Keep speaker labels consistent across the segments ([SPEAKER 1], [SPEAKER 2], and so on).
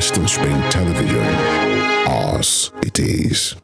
[SPEAKER 1] Western Spring Television. Ours it is.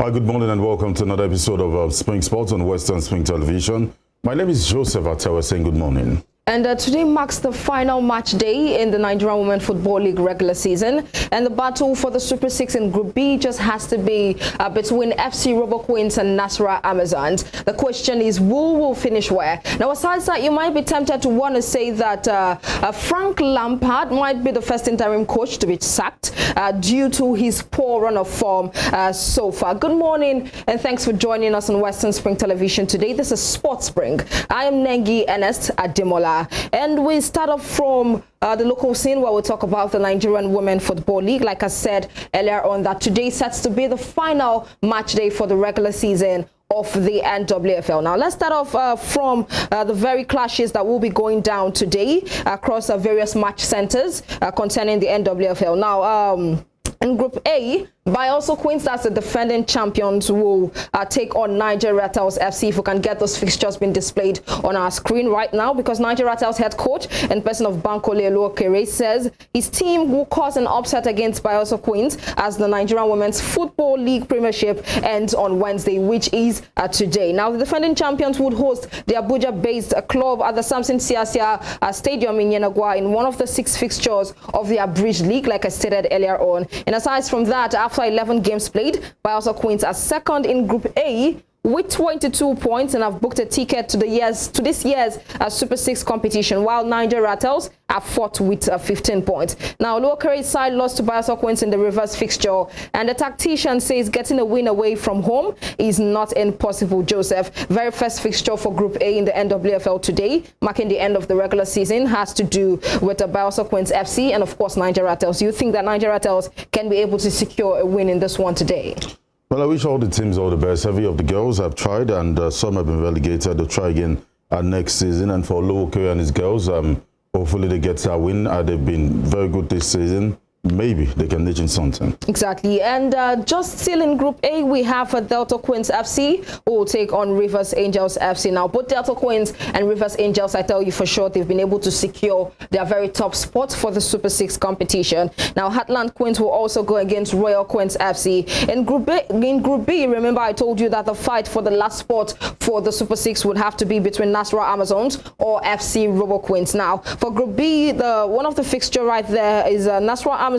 [SPEAKER 2] Good morning and welcome to another episode of Spring Sports on Western Spring Television. My name is Joseph Atewa saying good morning.
[SPEAKER 3] And today marks the final match day in the Nigerian Women Football League regular season. And the battle for the Super 6 in Group B just has to be between FC Robo Queens and Nasarawa Amazons. The question is, who will finish where? Now, aside that, you might be tempted to want to say that Frank Lampard might be the first interim coach to be sacked due to his poor run of form so far. Good morning and thanks for joining us on Western Spring Television today. This is Sports Spring. I am Nengi Ernest Ademola. And we start off from the local scene where we'll talk about the Nigerian Women Football League. Like I said earlier on, that today sets to be the final match day for the regular season of the NWFL. Now, let's start off from the very clashes that will be going down today across various match centers concerning the NWFL. Now, in Group A, Bayelsa Queens, that's the defending champions, will take on Niger Rattles FC. If we can get those fixtures being displayed on our screen right now, because Niger Rattles head coach in person of Bankole Oluokere says his team will cause an upset against Bayelsa Queens as the Nigerian Women's Football League Premiership ends on Wednesday, which is today. Now, the defending champions would host the Abuja-based club at the Samson Siasia Stadium in Yenagua in one of the 6 fixtures of the Abridged League, like I stated earlier on. And aside from that, after 11 games played, Bayelsa Queens are second in Group A with 22 points and have booked a ticket to this year's Super 6 competition, while Niger Rattles are fourth with 15 points. Now, Oluokere's side lost to Bayelsa Queens in the reverse fixture, and the tactician says getting a win away from home is not impossible. Joseph, very first fixture for Group A in the NWFL today, marking the end of the regular season, has to do with the Bayelsa Queens FC and, of course, Niger Rattles. Do you think that Niger Rattles can be able to secure a win in this one today?
[SPEAKER 2] Well, I wish all the teams all the best. Every of the girls have tried, and some have been relegated. They'll try again next season. And for Oluokere and his girls, hopefully they get that win. They've been very good this season. Maybe they can niche in something.
[SPEAKER 3] Exactly. And just still in Group A, we have Delta Queens FC who will take on Rivers Angels FC. Now, both Delta Queens and Rivers Angels, I tell you for sure, they've been able to secure their very top spot for the Super 6 competition. Now, Heartland Queens will also go against Royal Queens FC. In Group B, remember I told you that the fight for the last spot for the Super 6 would have to be between Nasarawa Amazons or FC Robo Queens. Now, for Group B, one of the fixture right there is Nasarawa Amazons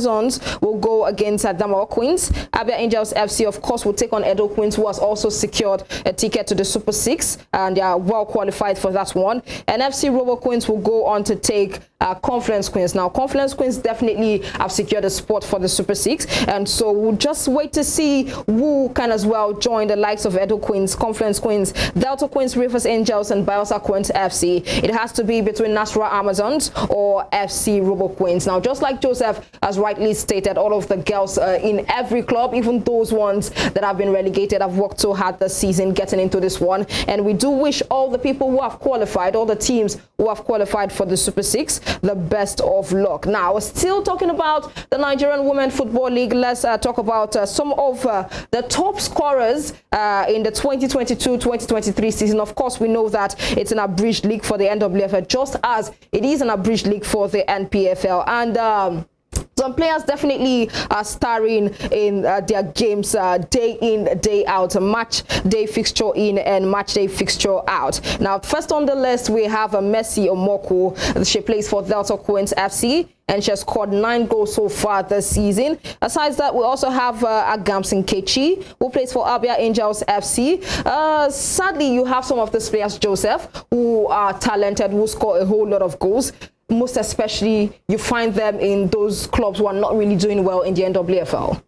[SPEAKER 3] will go against Adamawa Queens. Abia Angels FC, of course, will take on Edo Queens, who has also secured a ticket to the Super 6, and they are well qualified for that one. And FC Robo Queens will go on to take Confluence Queens. Now, Confluence Queens definitely have secured a spot for the Super 6, and so we'll just wait to see who can as well join the likes of Edo Queens, Confluence Queens, Delta Queens, Rivers Angels, and Bayelsa Queens FC. It has to be between Nasarawa Amazons or FC Robo Queens. Now, just like Joseph has rightly stated, all of the girls in every club, even those ones that have been relegated, have worked so hard this season getting into this one. And we do wish all the people who have qualified, all the teams who have qualified for the Super 6, the best of luck. Now, still talking about the Nigerian Women Football League, let's talk about some of the top scorers in the 2022-2023 season. Of course, we know that it's an abridged league for the NWFL, just as it is an abridged league for the NPFL. And some players definitely are starring in their games day in, day out, match day fixture in and match day fixture out. Now, first on the list, we have Mercy Omoko. She plays for Delta Queens FC, and she has scored 9 goals so far this season. Aside that, we also have Agamsin Kechi, who plays for Abia Angels FC. Sadly, you have some of these players, Joseph, who are talented, who score a whole lot of goals. Most especially, you find them in those clubs who are not really doing well in the NWFL.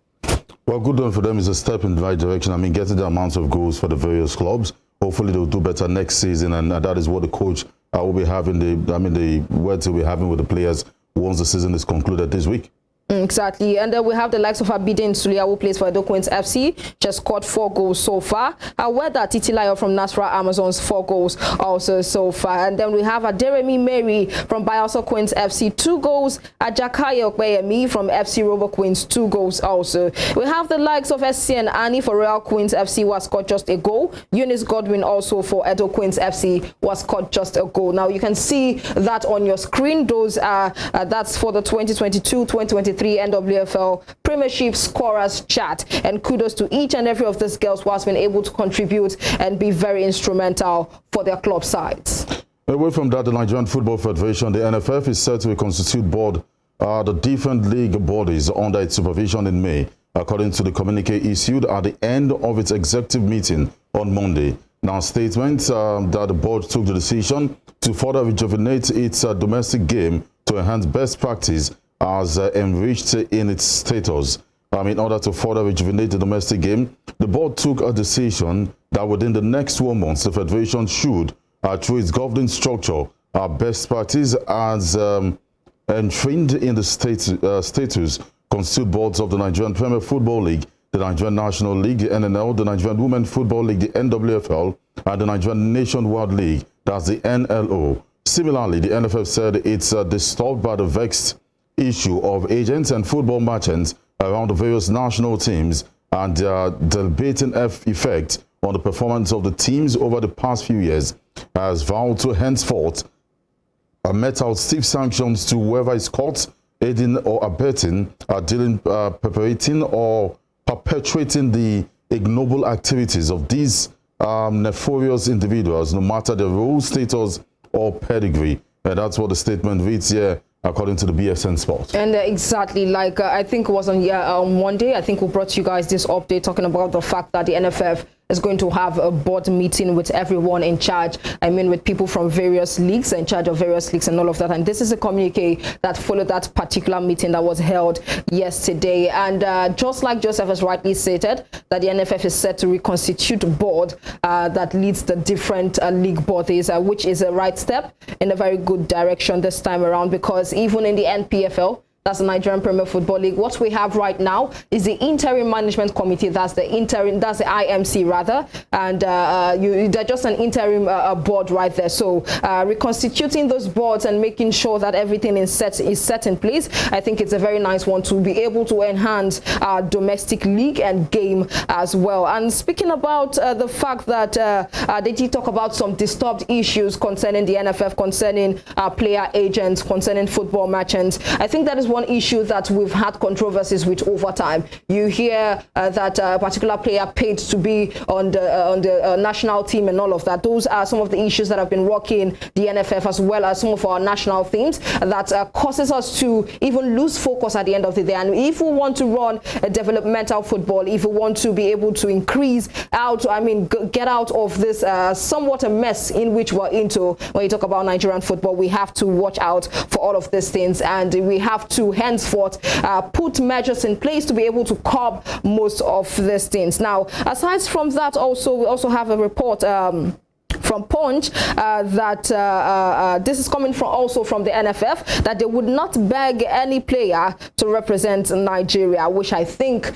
[SPEAKER 2] Well, good one for them is a step in the right direction. I mean, getting the amounts of goals for the various clubs. Hopefully, they'll do better next season, and that is what the coach will be having. The words he'll be having with the players once the season is concluded this week.
[SPEAKER 3] Exactly, and then we have the likes of Abidin Sulia, who plays for Edo Queens FC, just scored 4 goals so far. Whether Titilayo from Nasra Amazons, 4 goals also so far. And then we have Aderemi Mary from Bayelsa Queens FC, 2 goals. Ajakayo Okpeyemi from FC Robo Queens, 2 goals also. We have the likes of SC and Annie for Royal Queens FC, who has scored just a goal. Eunice Godwin also for Edo Queens FC, who has scored just a goal. Now you can see that on your screen. Those are that's for the 2022-2023 NWFL Premiership Scorers Chart, and kudos to each and every of these girls who has been able to contribute and be very instrumental for their club sides.
[SPEAKER 2] Away from that, the Nigerian Football Federation, the NFF, is set to reconstitute board the different league bodies under its supervision in May, according to the communique issued at the end of its executive meeting on Monday. Now, statements that the board took the decision to further rejuvenate its domestic game to enhance best practice as enriched in its status. In order to further rejuvenate the domestic game, the board took a decision that within the next 12 months, the federation should, through its governing structure, best practice as enshrined in the status, constitute boards of the Nigerian Premier Football League, the Nigerian National League, the NNL, the Nigerian Women Football League, the NWFL, and the Nigerian Nationwide League, that's the NLO. Similarly, the NFF said it's disturbed by the vexed issue of agents and football merchants around the various national teams and their debilitating effect on the performance of the teams over the past few years, has vowed to henceforth met out stiff sanctions to whoever is caught aiding or abetting, perpetrating or perpetuating the ignoble activities of these nefarious individuals, no matter their role, status, or pedigree. And that's what the statement reads here, according to the BSN Sport. And
[SPEAKER 3] exactly, like I think it was on Monday, I think we brought you guys this update talking about the fact that the NFF is going to have a board meeting with everyone in charge. I mean, with people from various leagues, in charge of various leagues and all of that. And this is a communique that followed that particular meeting that was held yesterday. And just like Joseph has rightly stated, that the NFF is set to reconstitute a board that leads the different league bodies, which is a right step in a very good direction this time around, because even in the NPFL, that's the Nigerian Premier Football League, what we have right now is the Interim Management Committee. That's the IMC rather, and they're just an interim board right there. So reconstituting those boards and making sure that everything is set in place, I think it's a very nice one to be able to enhance our domestic league and game as well. And speaking about the fact that they did talk about some disturbed issues concerning the NFF, concerning player agents, concerning football merchants, I think that is one issue that we've had controversies with over time. You hear that a particular player paid to be on the national team and all of that. Those are some of the issues that have been rocking the NFF, as well as some of our national teams, that causes us to even lose focus at the end of the day. And if we want to run a developmental football, if we want to be able to increase out, get out of this somewhat a mess in which we're into when you talk about Nigerian football, we have to watch out for all of these things, and we have to henceforth put measures in place to be able to curb most of these things. Now, aside from that, we also have a report from Punch that this is coming from the NFF, that they would not beg any player to represent Nigeria, which I think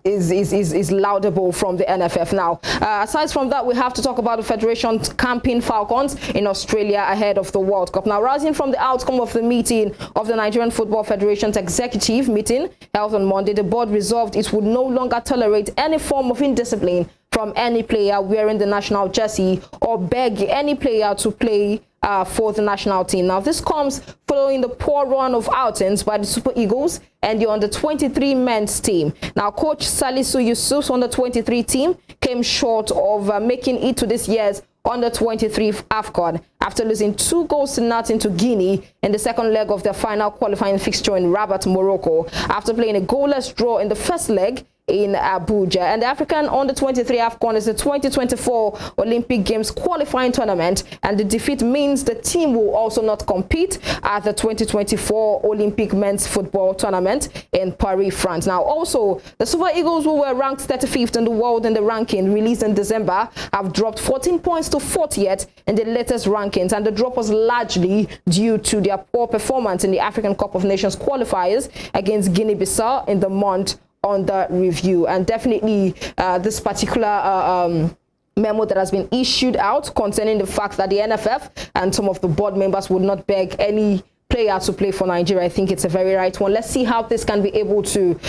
[SPEAKER 3] is laudable from the NFF. Now, aside from that, we have to talk about the Federation camping Falcons in Australia ahead of the World Cup. Now, rising from the outcome of the meeting of the Nigerian Football Federation's executive meeting held on Monday, the board resolved it would no longer tolerate any form of indiscipline from any player wearing the national jersey or beg any player to play for the national team. Now, this comes following the poor run of outings by the Super Eagles and the under-23 men's team. Now, Coach Salisu Yusuf's under-23 team came short of making it to this year's under-23 AFCON after losing 2-0 to Guinea in the second leg of their final qualifying fixture in Rabat, Morocco. After playing a goalless draw in the first leg, in Abuja. And the African Under-23 AFCON is the 2024 Olympic Games qualifying tournament, and the defeat means the team will also not compete at the 2024 Olympic men's football tournament in Paris, France. Now, also, the Super Eagles, who were ranked 35th in the world in the ranking released in December, have dropped 14 points to 40th in the latest rankings, and the drop was largely due to their poor performance in the African Cup of Nations qualifiers against Guinea-Bissau in the month under review. And definitely this particular memo that has been issued out concerning the fact that the NFF and some of the board members would not beg any player to play for Nigeria, I think it's a very right one. Let's see how this can be able to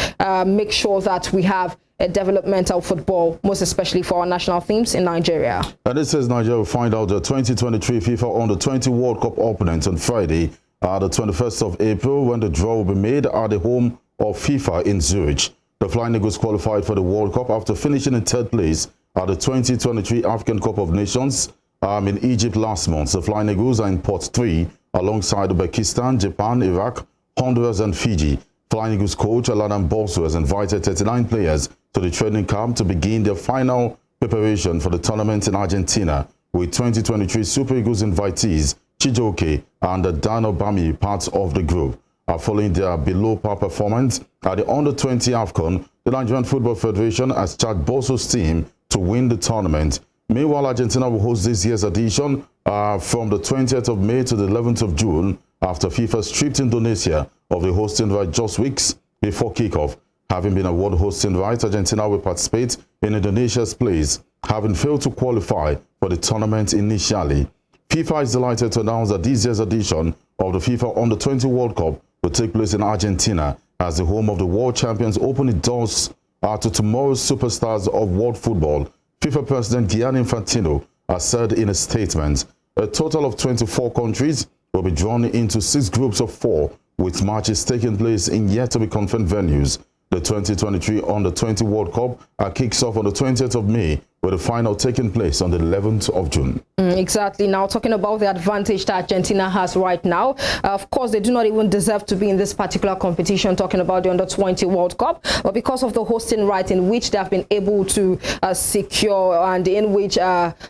[SPEAKER 3] make sure that we have a developmental football, most especially for our national teams in Nigeria.
[SPEAKER 2] And it says Nigeria will find out the 2023 FIFA Under-20 World Cup opponents on Friday, the 21st of April, when the draw will be made at the home of FIFA in Zurich. The Flying Eagles qualified for the World Cup after finishing in third place at the 2023 African Cup of Nations in Egypt last month. The Flying Eagles are in pot 3 alongside Uzbekistan, Japan, Iraq, Honduras and Fiji. Flying Eagles coach Aladdin Bosso has invited 39 players to the training camp to begin their final preparation for the tournament in Argentina, with 2023 Super Eagles invitees Chijioke and Dano Bami parts of the group. Following their below-par performance at the Under-20 AFCON, the Nigerian Football Federation has charged Bosso's team to win the tournament. Meanwhile, Argentina will host this year's edition from the 20th of May to the 11th of June after FIFA stripped Indonesia of the hosting right just weeks before kickoff. Having been awarded hosting rights, Argentina will participate in Indonesia's place, having failed to qualify for the tournament initially. FIFA is delighted to announce that this year's edition of the FIFA Under-20 World Cup will take place in Argentina as the home of the world champions open its doors to tomorrow's superstars of world football. FIFA President Gianni Infantino has said in a statement, a total of 24 countries will be drawn into 6 groups of 4, with matches taking place in yet-to-be-confirmed venues. The 2023 Under-20 World Cup kicks off on the 20th of May, with the final taking place on the 11th of June.
[SPEAKER 3] Exactly. Now, talking about the advantage that Argentina has right now, of course, they do not even deserve to be in this particular competition, talking about the Under-20 World Cup, but because of the hosting right in which they have been able to secure, and in which,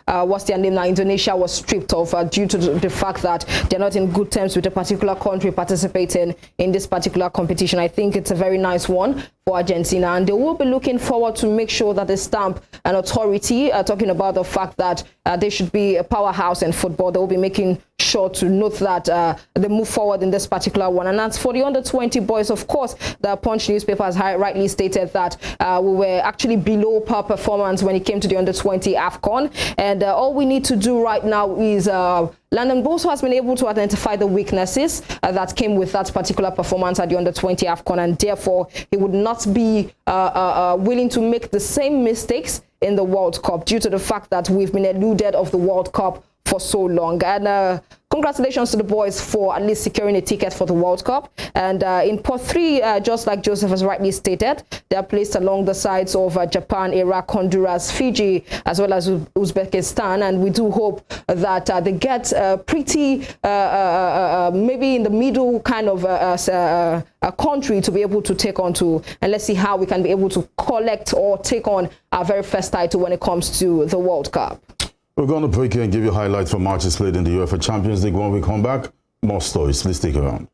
[SPEAKER 3] what's their name now, Indonesia was stripped of due to the fact that they're not in good terms with a particular country participating in this particular competition. I think it's a very nice one for Argentina, and they will be looking forward to make sure that they stamp an authority, talking about the fact that they should be a powerhouse in football. They will be making sure to note that they move forward in this particular one. And as for the Under-20 boys, of course, the Punch newspaper has rightly stated that we were actually below par performance when it came to the Under-20 AFCON. And all we need to do right now is Landon Bosso has been able to identify the weaknesses that came with that particular performance at the Under-20 AFCON, and therefore he would not be willing to make the same mistakes in the World Cup due to the fact that we've been eluded of the World Cup for so long. And congratulations to the boys for at least securing a ticket for the World Cup. And in pot 3, just like Joseph has rightly stated, they are placed along the sides of Japan, Iraq, Honduras, Fiji, as well as Uzbekistan. And we do hope that they get pretty, maybe in the middle kind of a country to be able to take on to. And let's see how we can be able to collect or take on our very first title when it comes to the World Cup.
[SPEAKER 2] We're going to break here and give you highlights from matches played in the UEFA Champions League. When we come back, more stories. Please stick around.